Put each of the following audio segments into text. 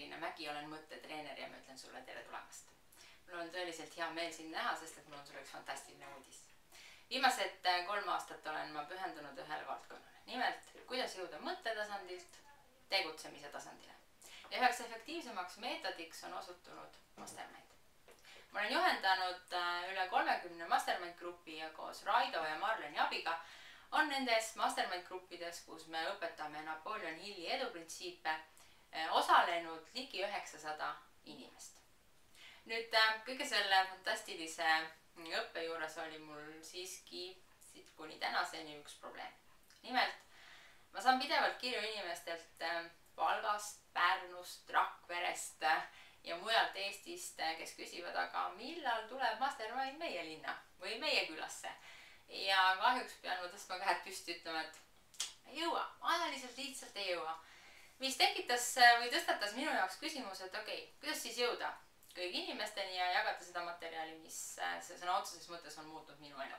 Elina Mägi, olen mõttetreener ja ma ütlen sulle tere tulemast. Mul on tõeliselt hea meel sind näha, sest et mul on sulle üks fantastiline uudis. Viimased 3 aastat olen ma pühendunud ühele valdkonnale. Nimelt, kuidas jõuda mõttetasandilt tegutsemise tasandile. Ja üheks efektiivsemaks meetodiks on osutunud Mastermind. Ma olen juhendanud üle 30 Mastermind grupi ja koos Raido ja Marleni abiga on nendes Mastermind gruppides, kus me õpetame Napoleon Hilli eduprintsiipe, osalenud ligi 900 inimest. Nüüd kõige selle fantastilise õppe juures oli mul siiski kuni tänaseni üks probleem. Nimelt, ma saan pidevalt kirju inimestelt Valgast, Pärnust, Rakverest ja mujalt Eestist, kes küsivad, aga millal tuleb Mastermind meie linna või meie külasse. Ja kahjuks pean ma tõstma käed püsti ütlema, et ei jõua, ajaliselt lihtsalt ei jõua. Mis tekitas või tõstatas minu jaoks küsimus, et okei, kuidas siis jõuda kõigi inimesteni ja jagada seda materjali, mis sõna otseses mõttes on muutnud minu elu.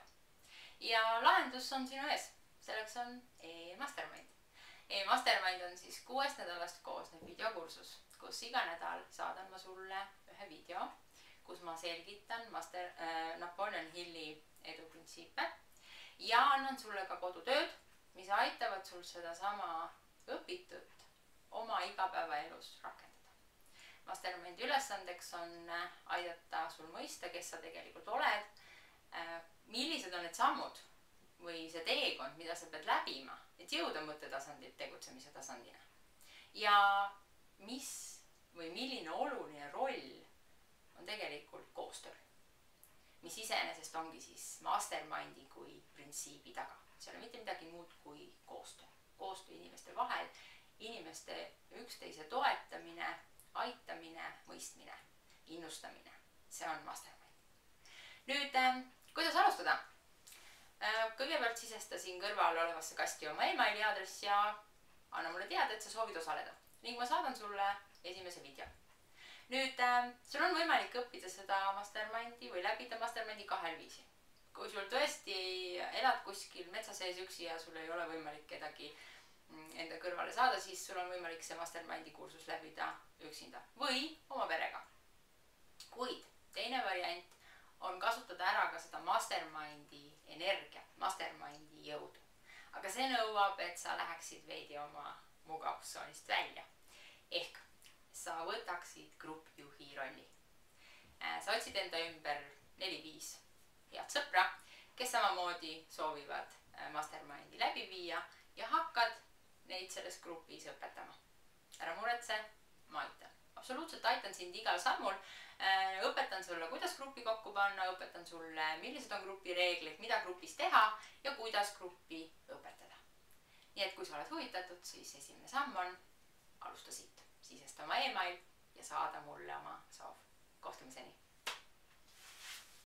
Ja lahendus on sinu ees. Selleks on e-Mastermind. E-Mastermind on siis 6 nädalast koosnev videokursus, kus iga nädal saadan ma sulle ühe video, kus ma selgitan Napoleon Hilli eduprintsiipe ja annan sulle ka kodutööd, mis aitavad sul sedasama õpitut oma igapäevaelus rakendada. Mastermindi ülesandeks on aidata sul mõista, kes sa tegelikult oled, millised on need sammud või see teekond, mida sa pead läbima, et jõuda mõttetasandilt tegutsemise tasandina. Ja mis või milline oluline roll on tegelikult koostööl, mis iseenesest ongi siis Mastermindi kui printsiibi taga. See ei ole mitte midagi muud kui koostöö. Koostöö inimeste vahel, inimeste üksteise toetamine, aitamine, mõistmine, innustamine. See on Mastermind. Nüüd, kuidas alustada? Kõigepealt sisestasin kõrval olevasse kasti oma emaili aadress ja anna mulle teada, et sa soovid osaleda. Ning ma saadan sulle esimese video. Nüüd, sul on võimalik õppida seda Mastermindi või läbida Mastermindi 2 viisil. Kui sul tõesti elad kuskil metsa sees üksi ja sul ei ole võimalik kedagi enda kõrvale saada, siis sul on võimalik see Mastermindi kursus läbida üksinda või oma perega. Kuid teine variant on kasutada ära ka seda Mastermindi energiat, Mastermindi jõudu. Aga see nõuab, et sa läheksid veidi oma mugavustsoonist välja. Ehk sa võtaksid gruppjuhi rolli. Sa otsid enda ümber 4-5 head sõpra, kes samamoodi soovivad Mastermindi läbi viia ja hakkad neid selles grupis õpetama. Ära muretse, ma aitan. Absoluutselt aitan sind igal sammul. Õpetan sulle, kuidas gruppi kokku panna, õpetan sulle, millised on grupi reeglid, mida grupis teha ja kuidas gruppi õpetada. Nii et kui sa oled huvitatud, siis esimene samm on alusta siit. Sisesta oma email ja saada mulle oma soov. Kohtumiseni!